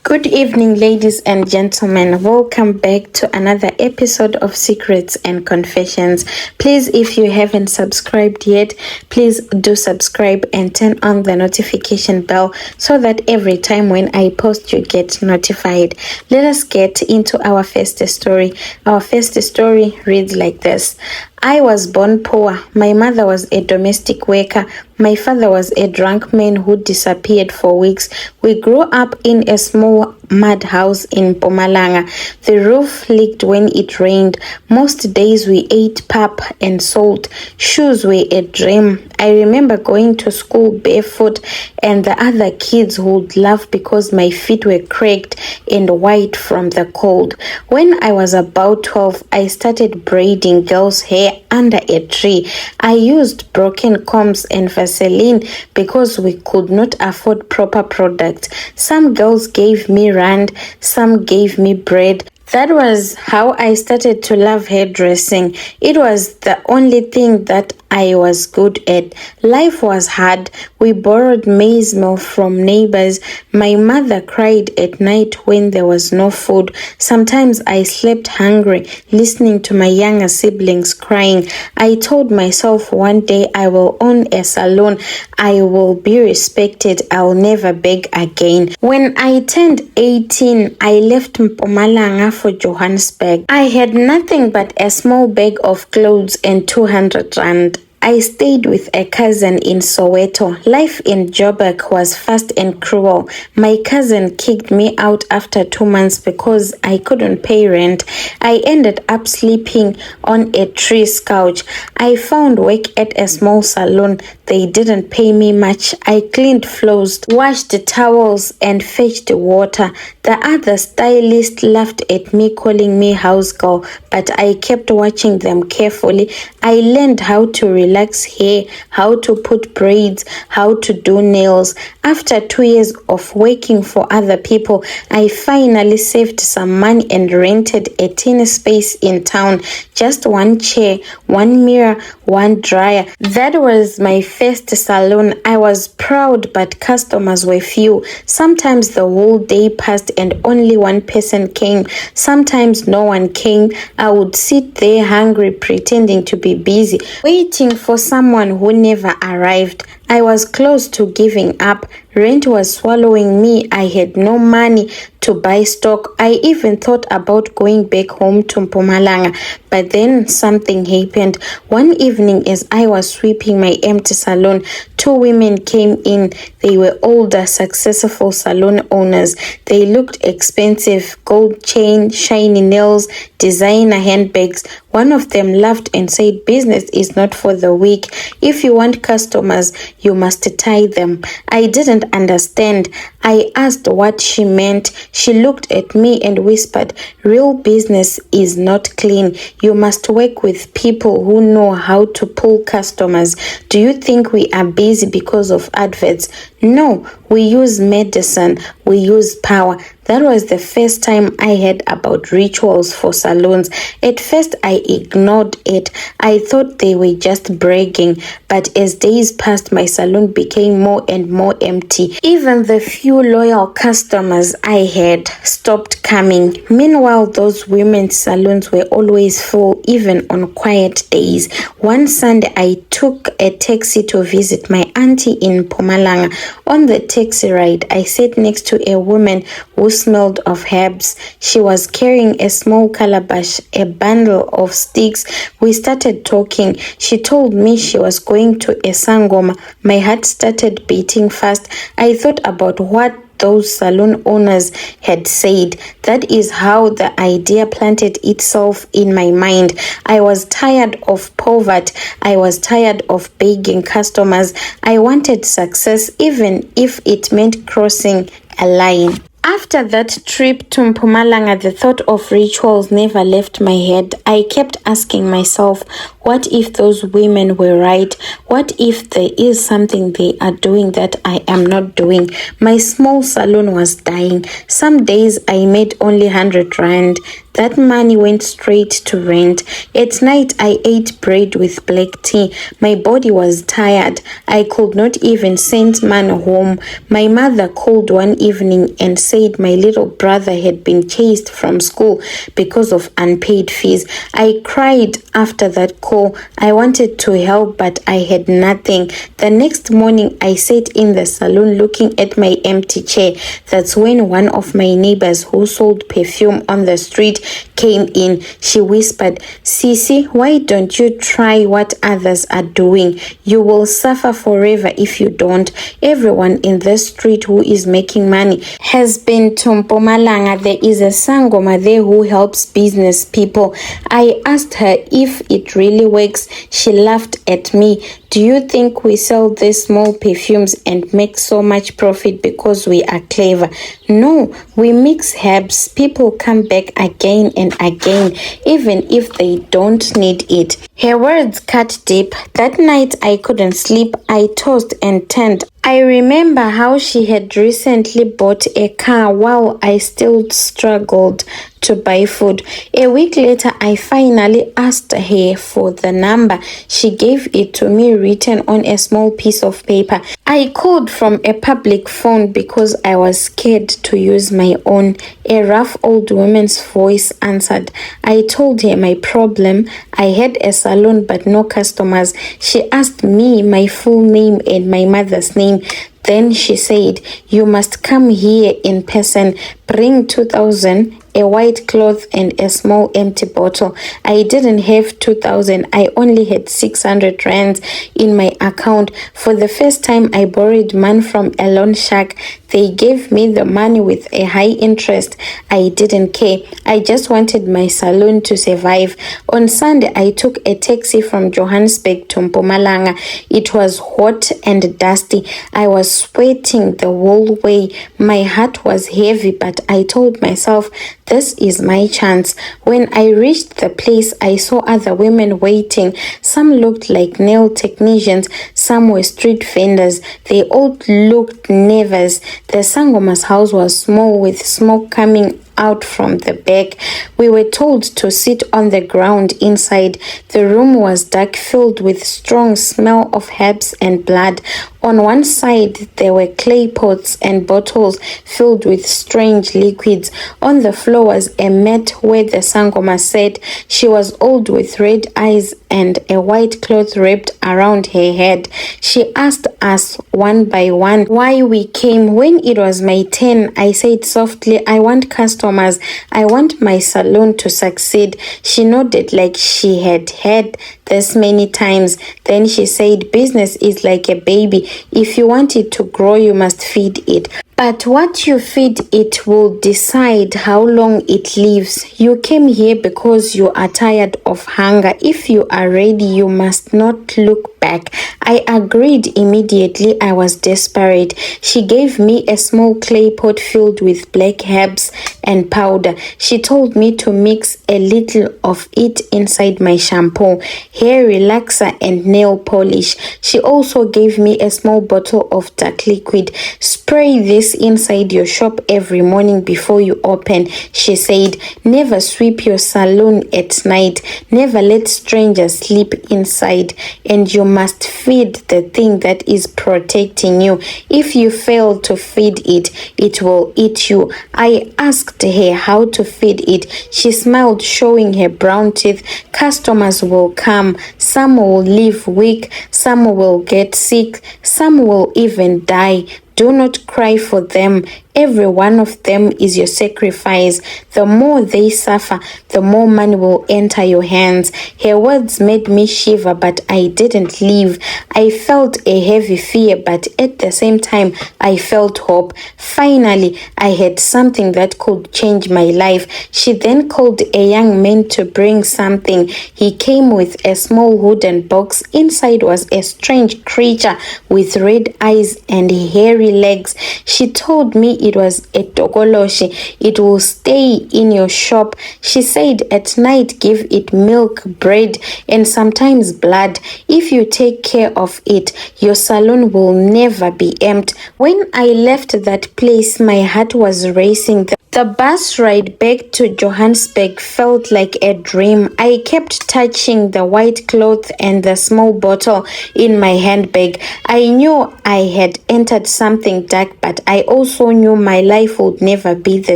Good evening, ladies and gentlemen. Welcome back to another episode of Secrets and Confessions. Please, if you haven't subscribed yet, please do subscribe and turn on the notification bell so that every time when I post, you get notified. Let us get into our first story. Our first story reads like this. I was born poor. My mother was a domestic worker. My father was a drunk man who disappeared for weeks. We grew up in a small mud house in Mpumalanga. The roof leaked when it rained. Most days we ate pap and salt. Shoes were a dream. I remember going to school barefoot, and the other kids would laugh because my feet were cracked and white from the cold. When I was about 12, I started braiding girls' hair under a tree. I used broken combs and Vaseline because we could not afford proper products. Some girls gave me rand, some gave me bread. That was how I started to love hairdressing. It was the only thing that I was good at. Life was hard. We borrowed maize meal from neighbors. My mother cried at night when there was no food. Sometimes I slept hungry, listening to my younger siblings crying. I told myself one day I will own a salon. I will be respected. I'll never beg again. When I turned 18, I left Mpumalanga for Johannesburg. I had nothing but a small bag of clothes and 200 rand. I stayed with a cousin in Soweto. Life in Joburg was fast and cruel. My cousin kicked me out after 2 months because I couldn't pay rent. I ended up sleeping on a tree's couch. I found work at a small salon. They didn't pay me much. I cleaned floors, washed towels, and fetched water. The other stylist laughed at me, calling me house girl, but I kept watching them carefully. I learned how to relax hair, how to put braids, how to do nails. After 2 years of working for other people, I finally saved some money and rented a tiny space in town. Just one chair, one mirror, one dryer. That was my first salon. I was proud, but customers were few. Sometimes the whole day passed and only one person came. Sometimes no one came. I would sit there hungry, pretending to be busy, waiting for someone who never arrived. I was close to giving up. Rent was swallowing me. I had no money to buy stock. I even thought about going back home to Mpumalanga, but then something happened. One evening as I was sweeping my empty salon, 2 women came in. They were older, successful salon owners. They looked expensive: gold chain, shiny nails, designer handbags. One of them laughed and said, "Business is not for the weak. If you want customers, you must tie them." I didn't understand. I asked what she meant. She looked at me and whispered, "Real business is not clean. You must work with people who know how to pull customers. Do you think we are busy because of adverts? No, we use medicine. We use power." That was the first time I heard about rituals for salons. At first, I ignored it. I thought they were just bragging. But as days passed, my salon became more and more empty. Even the few loyal customers I had stopped coming. Meanwhile, those women's salons were always full, even on quiet days. One Sunday, I took a taxi to visit my auntie in Mpumalanga. On the taxi ride, I sat next to a woman who smelled of herbs. She was carrying a small calabash, a bundle of sticks. We started talking. She told me she was going to a sangoma. My heart started beating fast. I thought about what those salon owners had said. That is how the idea planted itself in my mind. I was tired of poverty. I was tired of begging customers. I wanted success, even if it meant crossing a line. After that trip to Mpumalanga, the thought of rituals never left my head. I kept asking myself, what if those women were right? What if there is something they are doing that I am not doing? My small salon was dying. Some days I made only 100 rand. That money went straight to rent. At night, I ate bread with black tea. My body was tired. I could not even send man home. My mother called one evening and said said my little brother had been chased from school because of unpaid fees. I cried after that call. I wanted to help, but I had nothing. The next morning, I sat in the salon looking at my empty chair. That's when one of my neighbors who sold perfume on the street came in. She whispered, "Sisi, why don't you try what others are doing? You will suffer forever if you don't. Everyone in this street who is making money has been to Mpumalanga. There is a sangoma there who helps business people." I asked her if it really works. She laughed at me. "Do you think we sell these small perfumes and make so much profit because we are clever? No, we mix herbs. People come back again and again, even if they don't need it." Her words cut deep. That night I couldn't sleep. I tossed and turned. I remember how she had recently bought a car while I still struggled to buy food. A week later, I finally asked her for the number. She gave it to me written on a small piece of paper. I called from a public phone because I was scared to use my own. A rough old woman's voice answered. I told her my problem. I had a salon but no customers. She asked me my full name and my mother's name. Then she said, "You must come here in person. Bring 2,000, a white cloth and a small empty bottle." I didn't have 2,000. I only had 600 rands in my account. For the first time, I borrowed money from a loan shark. They gave me the money with a high interest. I didn't care. I just wanted my salon to survive. On Sunday, I took a taxi from Johannesburg to Mpumalanga. It was hot and dusty. I was sweating the whole way. My heart was heavy, but I told myself, this is my chance. When I reached the place, I saw other women waiting. Some looked like nail technicians. Some were street vendors. They all looked nervous. The Sangoma's house was small with smoke coming out from the back. We were told to sit on the ground inside. The room was dark, filled with strong smell of herbs and blood. On one side, there were clay pots and bottles filled with strange liquids. On the floor was a mat where the Sangoma sat. She was old with red eyes and a white cloth wrapped around her head. She asked us one by one why we came. When it was my turn, I said softly, "I want customers. I want my salon to succeed." She nodded like she had heard this many times. Then she said, "Business is like a baby. If you want it to grow, you must feed it. But what you feed it will decide how long it lives. You came here because you are tired of hunger. If you are ready, you must not look back." I agreed immediately. I was desperate. She gave me a small clay pot filled with black herbs and powder. She told me to mix a little of it inside my shampoo, hair relaxer and nail polish. She also gave me a small bottle of dark liquid. "Spray this inside your shop every morning before you open," she said. "Never sweep your salon at night. Never let strangers sleep inside. And you must feed the thing that is protecting you. If you fail to feed it, it will eat you." I asked her how to feed it. She smiled, showing her brown teeth. "Customers will come. Some will leave weak. Some will get sick. Some will even die. Do not cry for them. Every one of them is your sacrifice. The more they suffer, the more money will enter your hands." Her words made me shiver, but I didn't leave. I felt a heavy fear, but at the same time, I felt hope. Finally, I had something that could change my life. She then called a young man to bring something. He came with a small wooden box. Inside was a strange creature with red eyes and hairy legs. She told me it was a tokoloshi. "It will stay in your shop." She said at night give it milk, bread, and sometimes blood. If you take care of it, your salon will never be empty. When I left that place, my heart was racing. The bus ride back to Johannesburg felt like a dream. I kept touching the white cloth and the small bottle in my handbag. I knew I had entered something dark, but I also knew my life would never be the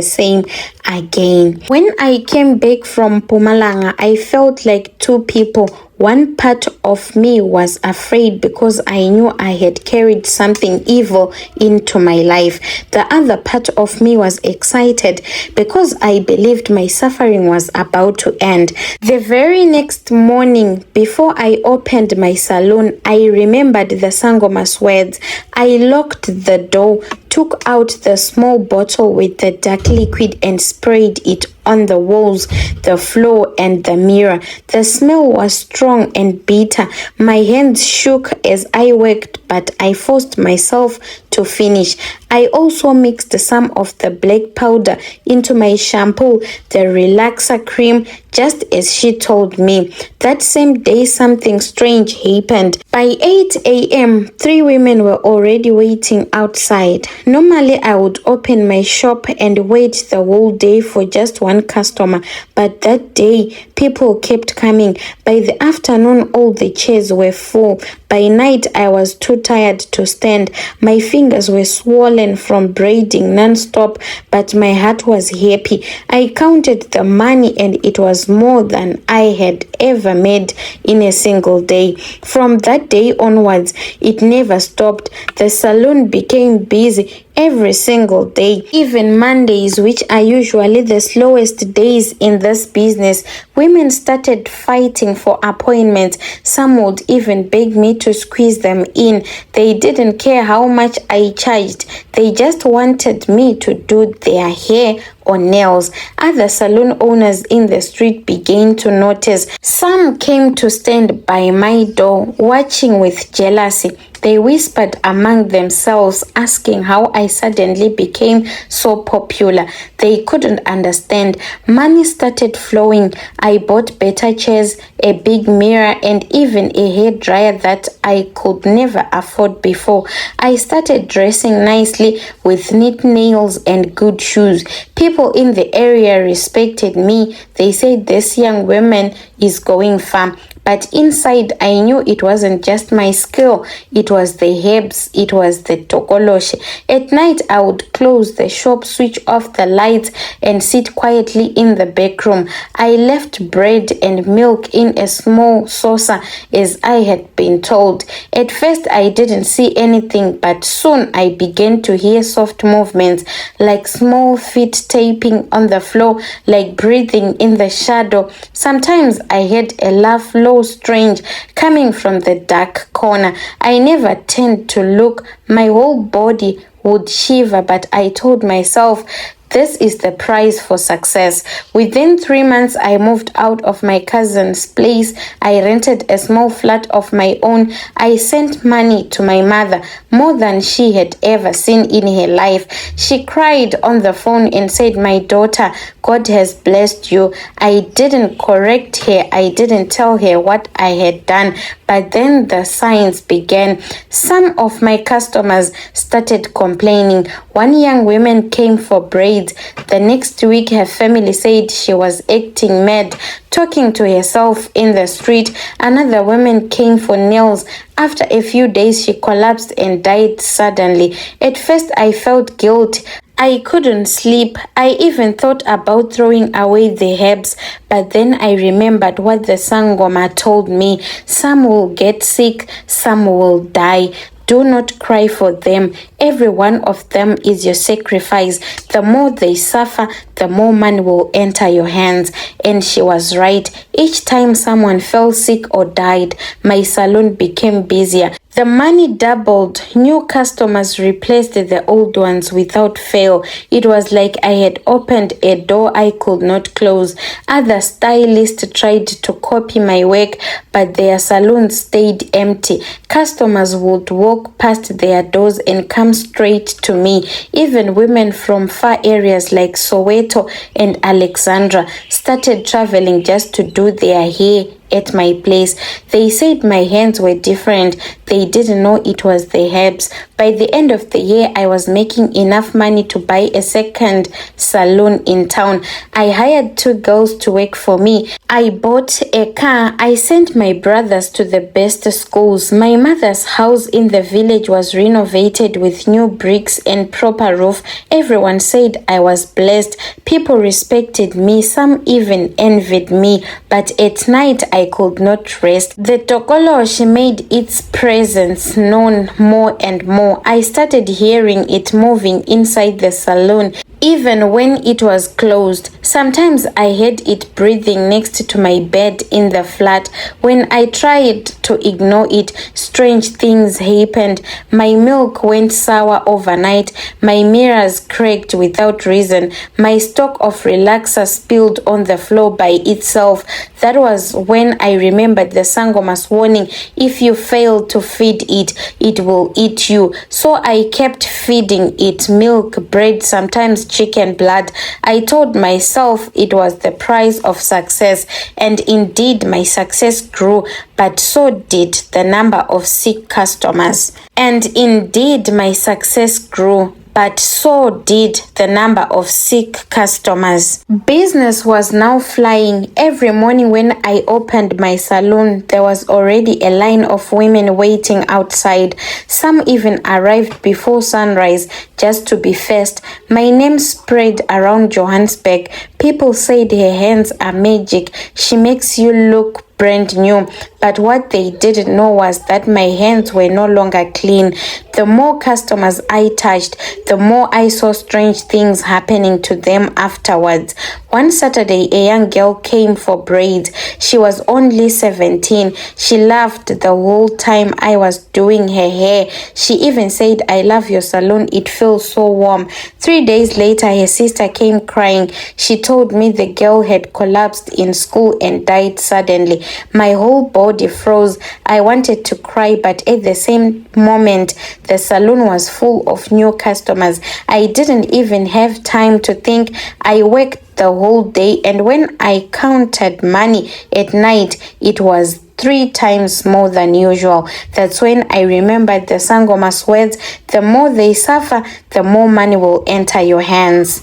same again. When I came back from Mpumalanga, I felt like two people. One part of me was afraid because I knew I had carried something evil into my life. The other part of me was excited because I believed my suffering was about to end. The very next morning, before I opened my salon, I remembered the Sangoma's words. I locked the door, took out the small bottle with the dark liquid and sprayed it on the walls, the floor, and the mirror. The smell was strong and bitter. My hands shook as I worked, but I forced myself to finish. I also mixed some of the black powder into my shampoo, the relaxer cream, just as she told me. That same day, something strange happened. By 8 a.m., 3 women were already waiting outside. Normally, I would open my shop and wait the whole day for just one customer, but that day, people kept coming. By the afternoon, all the chairs were full. By night, I was too tired to stand. My fingers were swollen from braiding non-stop, but my heart was happy. I counted the money and it was more than I had ever made in a single day. From that day onwards, it never stopped. The salon became busy every single day. Even Mondays, which are usually the slowest days in this business, women started fighting for appointments. Some would even beg me to squeeze them in. They didn't care how much I charged. They just wanted me to do their hair or nails. Other salon owners in the street began to notice. Some came to stand by my door, watching with jealousy. They whispered among themselves, asking how I suddenly became so popular. They couldn't understand. Money started flowing. I bought better chairs, a big mirror, and even a hairdryer that I could never afford before. I started dressing nicely with neat nails and good shoes. People in the area respected me. They said this young woman is going far. But inside, I knew it wasn't just my skill. It was the herbs. It was the tokoloshi. At night, I would close the shop, switch off the lights, and sit quietly in the back room. I left bread and milk in a small saucer as I had been told. At first, I didn't see anything, but soon I began to hear soft movements, like small feet tapping on the floor, like breathing in the shadow. Sometimes I heard a laugh, low, strange, coming from the dark corner. I never turned to look. My whole body would shiver, but I told myself, this is the price for success. Within 3 months, I moved out of my cousin's place. I rented a small flat of my own. I sent money to my mother, more than she had ever seen in her life. She cried on the phone and said, my daughter, God has blessed you. I didn't correct her. I didn't tell her what I had done. But then the signs began. Some of my customers started complaining. One young woman came for braids. The next week, her family said she was acting mad, talking to herself in the street. Another woman came for nails. After a few days, she collapsed and died suddenly. At first, I felt guilt. I couldn't sleep. I even thought about throwing away the herbs, but then I remembered what the Sangoma told me. Some will get sick, some will die. Do not cry for them. Every one of them is your sacrifice. The more they suffer, the more money will enter your hands. And she was right. Each time someone fell sick or died, my salon became busier. The money doubled. New customers replaced the old ones without fail. It was like I had opened a door I could not close. Other stylists tried to copy my work, but their salons stayed empty. Customers would walk past their doors and come straight to me. Even women from far areas like Soweto and Alexandra started traveling just to do their hair at my place. They said my hands were different. They didn't know it was the herbs, By the end of the year, I was making enough money to buy a second salon in town. I hired 2 girls to work for me. I bought a car. I sent my brothers to the best schools. My mother's house in the village was renovated with new bricks and proper roof. Everyone said I was blessed. People respected me. Some even envied me. But at night, I could not rest. The tokoloshi made its presence known more and more. I started hearing it moving inside the salon, even when it was closed. Sometimes I heard it breathing next to my bed in the flat. When I tried to ignore it, strange things happened. My milk went sour overnight. My mirrors cracked without reason. My stock of relaxer spilled on the floor by itself. That was when I remembered the Sangoma's warning: if you fail to feed it, it will eat you. So I kept feeding it milk, bread, sometimes chicken blood. I told myself it was the price of success, and indeed my success grew, but so did the number of sick customers. And indeed my success grew, but so did the number of sick customers. Business was now flying. Every morning when I opened my salon, there was already a line of women waiting outside. Some even arrived before sunrise just to be first. My name spread around Johannesburg. People said her hands are magic. She makes you look brand new. But what they didn't know was that my hands were no longer clean. The more customers I touched, the more I saw strange things happening to them afterwards. One Saturday, a young girl came for braids. She was only 17. She laughed the whole time I was doing her hair. She even said, "I love your salon. It feels so warm." 3 days later, her sister came crying. She told me the girl had collapsed in school and died suddenly. My whole body froze. I wanted to cry, but at the same moment, the salon was full of new customers. I didn't even have time to think. I worked the whole day, and when I counted money at night, it was 3 times more than usual. That's when I remembered the Sangoma's words: the more they suffer, the more money will enter your hands.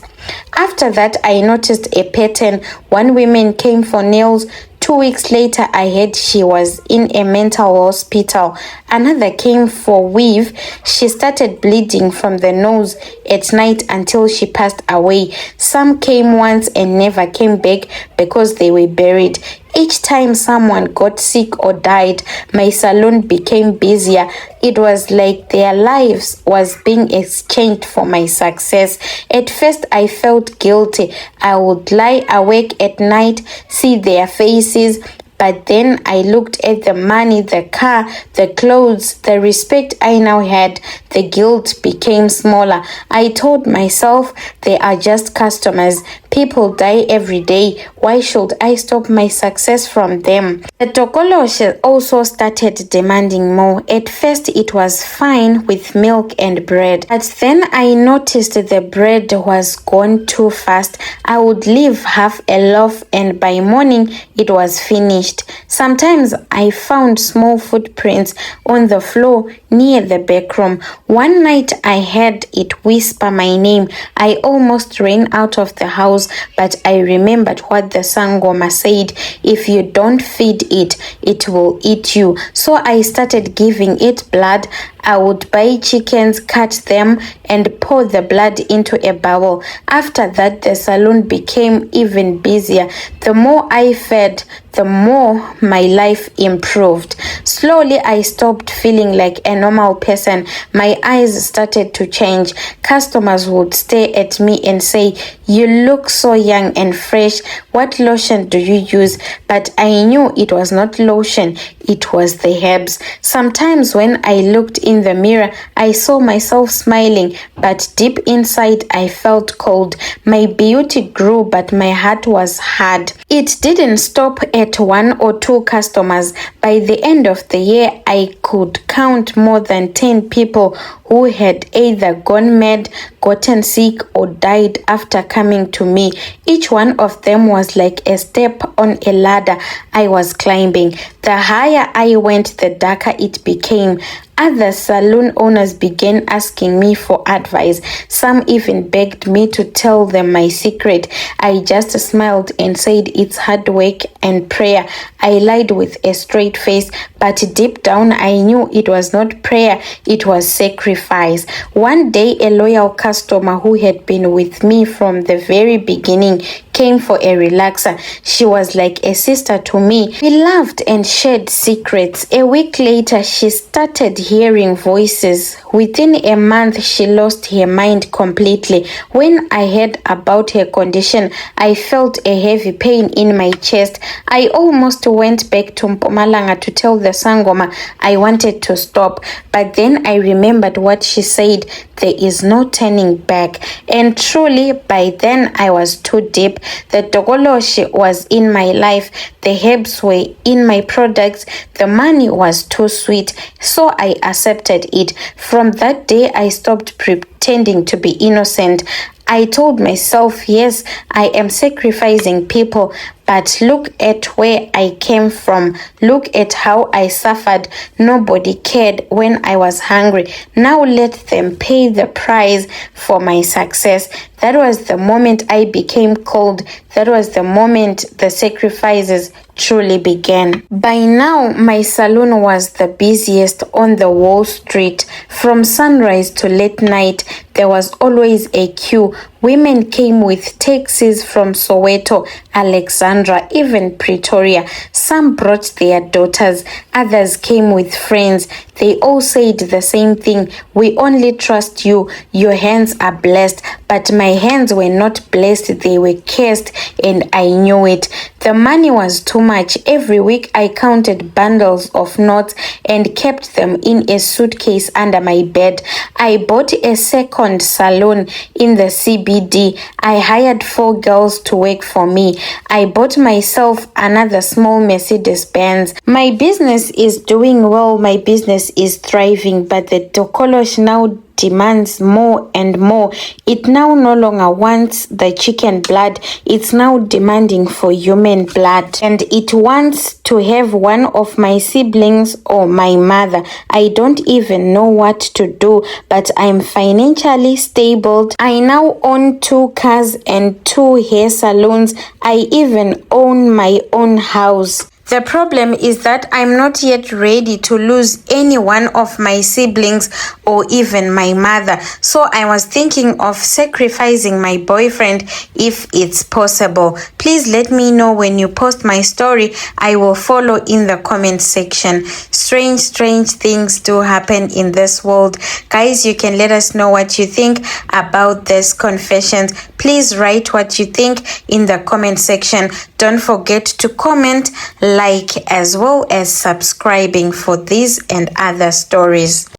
After that, I noticed a pattern. One woman came for nails. 2 weeks later, I heard she was in a mental hospital. Another came for weave. She started bleeding from the nose at night until she passed away. Some came once and never came back because they were buried. Each time someone got sick or died, my salon became busier. It was like their lives was being exchanged for my success. At first, I felt guilty. I would lie awake at night, see their faces, but then I looked at the money, the car, the clothes, the respect I now had. The guilt became smaller. I told myself, they are just customers. People die every day. Why should I stop my success from them? The tokoloshi also started demanding more. At first, it was fine with milk and bread, but then I noticed the bread was gone too fast. I would leave half a loaf, and by morning, it was finished. Sometimes I found small footprints on the floor near the back room. One night I heard it whisper my name. I almost ran out of the house, but I remembered what the Sangoma said: if you don't feed it, it will eat you. So I started giving it blood. I would buy chickens, cut them, and pour the blood into a bowl. After that, the salon became even busier. The more I fed, the more my life improved. Slowly, I stopped feeling like a normal person. My eyes started to change. Customers would stare at me and say, "You look so young and fresh. What lotion do you use?" But I knew it was not lotion. It was the herbs. Sometimes when I looked in the mirror, I saw myself smiling, but deep inside I felt cold. My beauty grew, but my heart was hard. It didn't stop at 1 or 2 customers. By the end of the year, I could count more than 10 people who had either gone mad, gotten sick, or died after coming to me. Each one of them was like a step on a ladder I was climbing. The higher I went, the darker it became. Other salon owners began asking me for advice. Some even begged me to tell them my secret. I just smiled and said it's hard work and prayer. I lied with a straight face, but deep down I knew it was not prayer, it was sacrifice. One day, a loyal customer who had been with me from the very beginning came for a relaxer. She was like a sister to me. We laughed and shared secrets. A week later, she started hearing voices. Within a month, she lost her mind completely. When I heard about her condition, I felt a heavy pain in my chest. I almost went back to Mpumalanga to tell the Sangoma I wanted to stop, but then I remembered what she said, there is no turning back. And truly, by then I was too deep. The Tokoloshi was in my life, the herbs were in my products, the money was too sweet, so I accepted it. From that day, I stopped pretending to be innocent. I told myself, yes, I am sacrificing people, but look at where I came from. Look at how I suffered. Nobody cared when I was hungry. Now let them pay the price for my success. That was the moment I became cold. That was the moment the sacrifices truly began. By now, my salon was the busiest on the Wall Street. From sunrise to late night, there was always a queue. Women came with taxis from Soweto, Alexandra, even Pretoria. Some brought their daughters, others came with friends. They all said the same thing. We only trust you. Your hands are blessed. But my hands were not blessed. They were cursed, and I knew it. The money was too much. Every week I counted bundles of notes and kept them in a suitcase under my bed. I bought a second salon in the CBD. I hired 4 girls to work for me. I bought myself another small Mercedes Benz. My business is doing well. My business is thriving, but the Tokolosh now demands more and more. It now no longer wants the chicken blood. It's now demanding for human blood, and it wants to have one of my siblings or my mother. I don't even know what to do, but I'm financially stable. I now own 2 cars and 2 hair salons. I even own my own house. The problem is that I'm not yet ready to lose any one of my siblings or even my mother. So I was thinking of sacrificing my boyfriend if it's possible. Please let me know when you post my story. I will follow in the comment section. Strange things do happen in this world. Guys, you can let us know what you think about this confessions. Please write what you think in the comment section. Don't forget to comment, like, as well as subscribing for these and other stories.